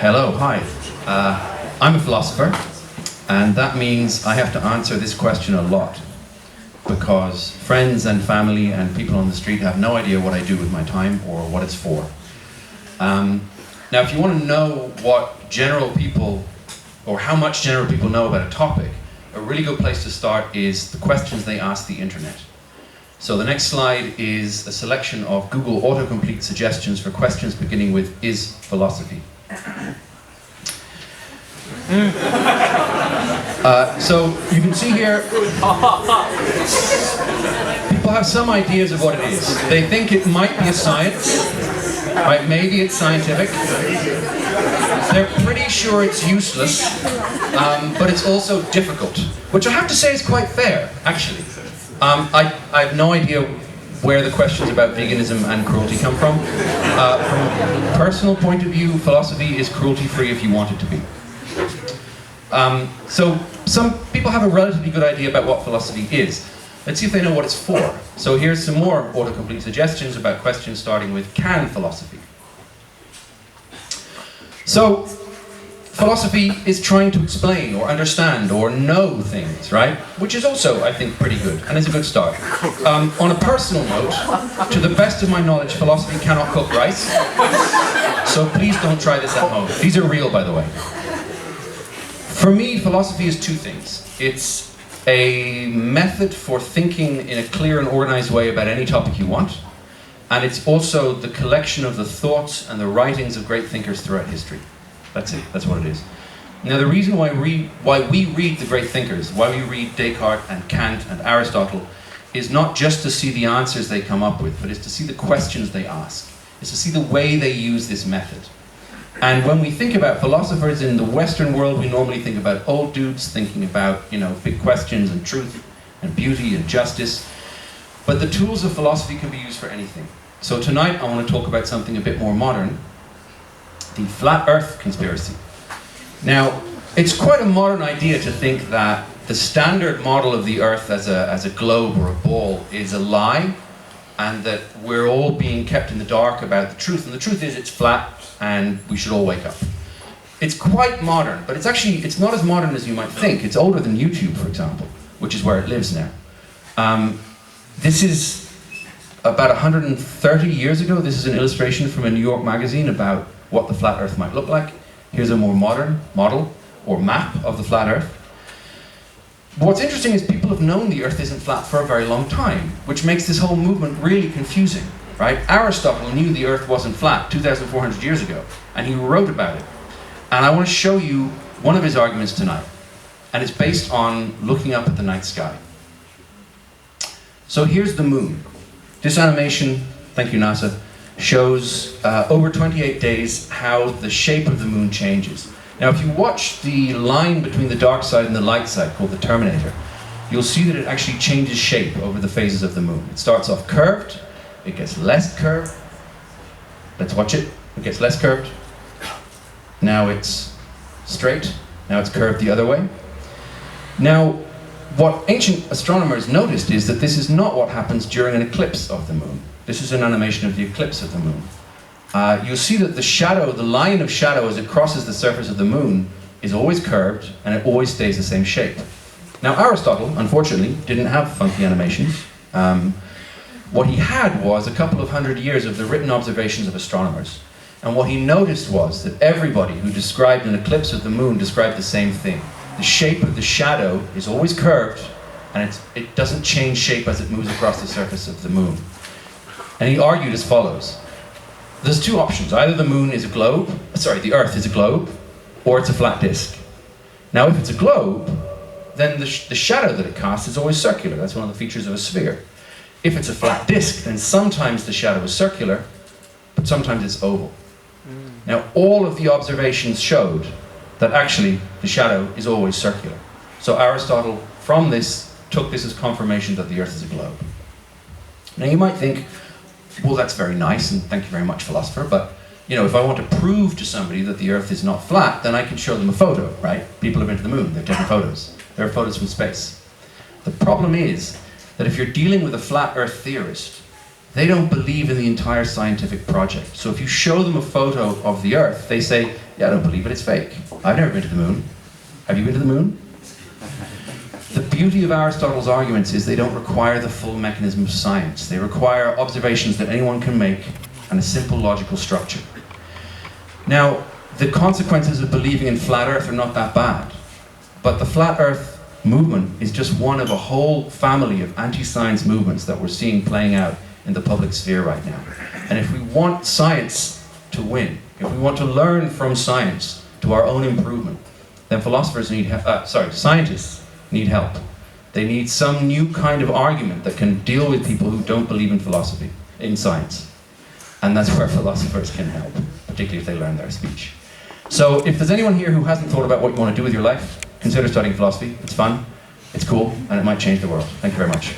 Hello, hi. I'm a philosopher, and that means I have to answer this question a lot, because friends and family and people on the street have no idea what I do with my time or what it's for. Now, if you want to know what general people, or how much general people know about a topic, a really good place to start is the questions they ask the internet. So the next slide is a selection of Google autocomplete suggestions for questions beginning with "is philosophy?" So you can see here, people have some ideas of what it is. They think it might be a science, right? Maybe it's scientific. They're pretty sure it's useless, but it's also difficult, which I have to say is quite fair, actually. I have no idea where the questions about veganism and cruelty come from. From a personal point of view, philosophy is cruelty-free if you want it to be. So some people have a relatively good idea about what philosophy is. Let's see if they know what it's for. So here's some more autocomplete suggestions about questions starting with "can philosophy?" So philosophy is trying to explain or understand or know things, right? Which is also, I think, pretty good, and is a good start. On a personal note, to the best of my knowledge, philosophy cannot cook rice. So please don't try this at home. These are real, by the way. For me, philosophy is two things. It's a method for thinking in a clear and organized way about any topic you want, and it's also the collection of the thoughts and the writings of great thinkers throughout history. That's it, that's what it is. Now the reason why we read the great thinkers, why we read Descartes and Kant and Aristotle, is not just to see the answers they come up with, but it's to see the questions they ask. It's to see the way they use this method. And when we think about philosophers in the Western world, we normally think about old dudes thinking about, big questions and truth and beauty and justice. But the tools of philosophy can be used for anything. So tonight I want to talk about something a bit more modern, the flat earth conspiracy. Now, it's quite a modern idea to think that the standard model of the earth as a globe or a ball is a lie, and that we're all being kept in the dark about the truth. And the truth is it's flat, and we should all wake up. It's quite modern, but it's not as modern as you might think. It's older than YouTube, for example, which is where it lives now. This is about 130 years ago. This is an illustration from a New York magazine about what the flat earth might look like. Here's a more modern model or map of the flat earth. What's interesting is people have known the earth isn't flat for a very long time, which makes this whole movement really confusing, right? Aristotle knew the earth wasn't flat 2,400 years ago, and he wrote about it. And I want to show you one of his arguments tonight, and it's based on looking up at the night sky. So here's the moon. This animation, thank you NASA, shows over 28 days how the shape of the moon changes. Now if you watch the line between the dark side and the light side, called the terminator, you'll see that it actually changes shape over the phases of the moon. It starts off curved, it gets less curved. Let's watch it. It gets less curved. Now it's straight. Now it's curved the other way. Now, what ancient astronomers noticed is that this is not what happens during an eclipse of the moon. This is an animation of the eclipse of the moon. You'll see that the shadow, the line of shadow as it crosses the surface of the moon, is always curved, and it always stays the same shape. Now Aristotle, unfortunately, didn't have funky animations. What he had was a couple of hundred years of the written observations of astronomers. And what he noticed was that everybody who described an eclipse of the moon described the same thing. The shape of the shadow is always curved, and it doesn't change shape as it moves across the surface of the moon. And he argued as follows. There's two options. Either the moon is a globe, the earth is a globe, or it's a flat disk. Now if it's a globe, then the shadow that it casts is always circular. That's one of the features of a sphere. If it's a flat disk, then sometimes the shadow is circular, but sometimes it's oval. Now all of the observations showed that actually the shadow is always circular. So Aristotle, from this, took this as confirmation that the earth is a globe. Now you might think, well, that's very nice, and thank you very much, philosopher, but if I want to prove to somebody that the earth is not flat, then I can show them a photo, right? People have been to the moon, they've taken photos. There are photos from space. The problem is that if you're dealing with a flat earth theorist, they don't believe in the entire scientific project. So if you show them a photo of the Earth, they say, yeah, I don't believe it, it's fake. I've never been to the moon. Have you been to the moon? The beauty of Aristotle's arguments is they don't require the full mechanism of science. They require observations that anyone can make and a simple logical structure. Now, the consequences of believing in flat Earth are not that bad, but the flat Earth movement is just one of a whole family of anti-science movements that we're seeing playing out in the public sphere right now. And if we want science to win, if we want to learn from science to our own improvement, then scientists need help. They need some new kind of argument that can deal with people who don't believe in philosophy, in science. And that's where philosophers can help, particularly if they learn their speech. So if there's anyone here who hasn't thought about what you want to do with your life, consider studying philosophy. It's fun, it's cool, and it might change the world. Thank you very much.